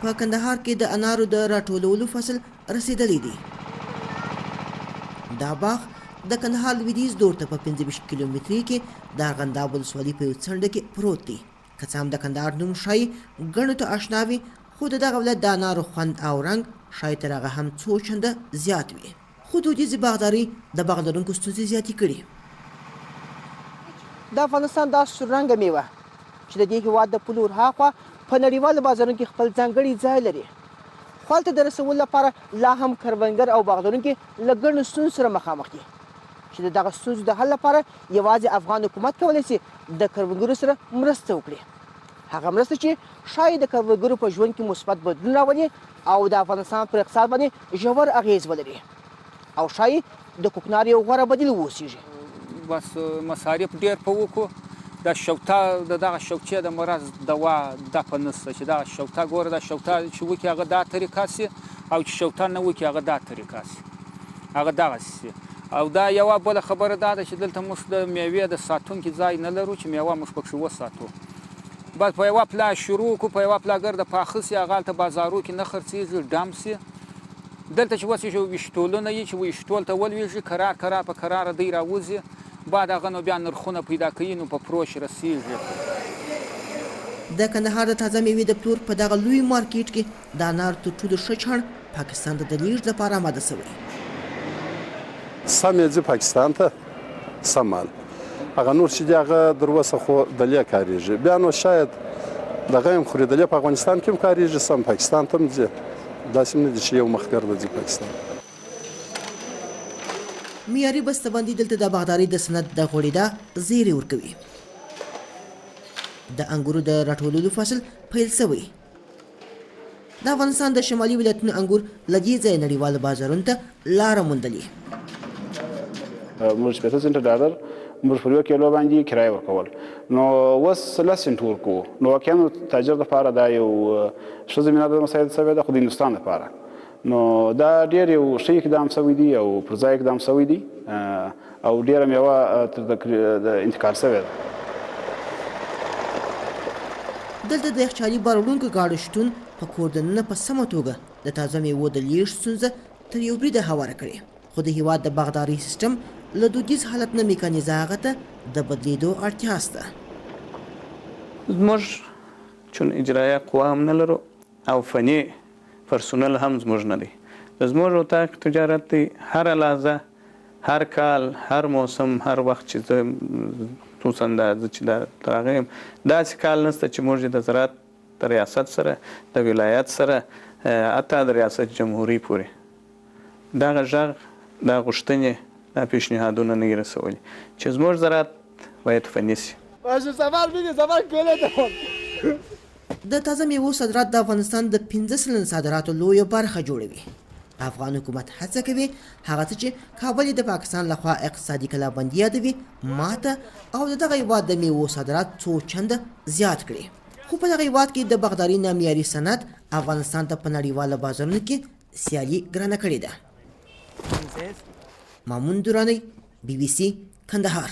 په کندهار کې د انارو د راټولولو فصل رسیدلی دی. دا باغ د کندهار لویدیځ دور ته په 25 کیلومتري کې د ارغنداب ولسوالۍ په یو څنډه کې پروت دی. که څه هم د کندهار نوم ښایي ګڼو ته اشنا وي، خو د دغه ولایت د انارو خوند او رنګ ښایي تر هغه هم څو چنده زیات وي. خو دودیزې باغداري د باغ لرونکو ستونزې زیاتې کړي. د افغانستان دا سور رنګه میوه چې د دې هېواد د پولو ورهاخوا په نړیوالو بازارونو کې خپل ځانګړی ځای لري، خو هلته د رسولو لپاره لا هم کروندګر او باغ لرونکي له ګڼو ستونزو سره مخامخ دي، چې د دغه ستونزو د حل لپاره یوازې افغان حکومت کولی شي د کروندګرو سره مرسته وکړي. هغه مرسته چې ښایي د کروندګرو په ژوند کې مثبت بدلون راولي او د افغانستان پر اقتصاد باندې ژور اغیز ولري او ښایي د کوکنار یو غوره بدیل واوسیږي. بس مصارف ډېر په وکړو. د شوکتا دغه شوکچې د مرض دوا دپه نشته چې دغه شوکتا ګوره د شوکتا چې وکړي هغه دا طریقه سي او چې شوکتا نه وکړي هغه دا طریقه سي، هغه دغسې سي. او دا یوه بله خبره دا ده چې دلته موږ د میوې د ساتونکي ځای نه لرو چې میوه موږ پکښې وساتو. بس په یوه پلا شروع کړو، په یوه پلا ګرده پاخه سي، هغه هلته بازارو کې نه خرڅېږي، ډم سي. دلته چې اوس ویشتولونه یي چې ویشتول ته ولوېږي، کرار کرار په کراره دی راوځي، بعد هغه نو بیا نرخونه پیدا کوي، نو په فروش رسېږي. د کندهار د تازه میوې د پلور په دغه لوی مارکیټ کې د انار تر ټولو ښه چاڼ پاکستان ته د لیږد لپاره آماده شوی. سم یې ځي پاکستان ته، سم مال. هغه نور چې دی هغه در اوسه خو دلې کارېږي، بیا نو شاید دغه هم خوري دلې په افغانستان کې هم کارېږي، سم پاکستان ته هم ځي. داسې نه دي چې یو مخګرده ځي پاکستان. معیاري بسته‌بندي دلته د باغدارۍ د صنعت د غوړېدا زیری ورکوي. د انګورو د راټولولو فصل پیل شوی. د افغانستان د شمالي ولایتونو انګور له دې ځایه نړیوالو بازارونو ته لاره موندلې. موږ 50 سنټه ډالر موږ پر یو کیلو باندې کرایه ورکول، نو اوس 10 سنټ ورکوو. نو واقعا تاجر لپاره دا یو ښه زمینه د مساعد شوې ده، خو د هندوستان لپاره نو دا ډېر یو ښه اقدام شوی دی او پر ځای اقدام شوی دی او ډېره میوه د انتقال شوې ده. دلته د یخچالي بار وړونکو ګاډو شتون په کور دننه په سمه توګه د تازه میوو د لیږد ستونزه تر یو بریده هواره کړې، خو د هېواد د باغدارۍ سیستم له دودیز حالت نه میکانیزه هغه ته د بدلېدو اړتیا شته. زموږ چون اجرایه قوه هم نه لرو او فني پرسونل هم زموږ نه دی. زموږ اتاق تجارت دی، هر لحظه، هر کال، هر موسم، هر وخت چې زه خصوصا چې تر هغه یم داسې کال نشته چې موږ د زراعت د ریاست سره، د ولایت سره، حتی د ریاست جمهوري پورې دغه غږ، دا غوښتنې، دا پیشنهادونه نه یې رسولي چې زموږ زراعت باید فني سي. د تازه میوو صادرات د افغانستان د 15 سلنه صادراتو لویه برخه جوړوي. افغان حکومت هڅه کوي هغه څه چې کابل د پاکستان لخوا اقتصادي کلابندي یادوي ماته او د دغه هېواد د میوو صادرات څو چنده زیات کړي. خو په دغه هېواد کې د باغدارۍ نامعیاري صنعت افغانستان ته په نړیواله بازارونو کې سیالي ګرانه کړې ده. مامون درانی، BBC کندهار.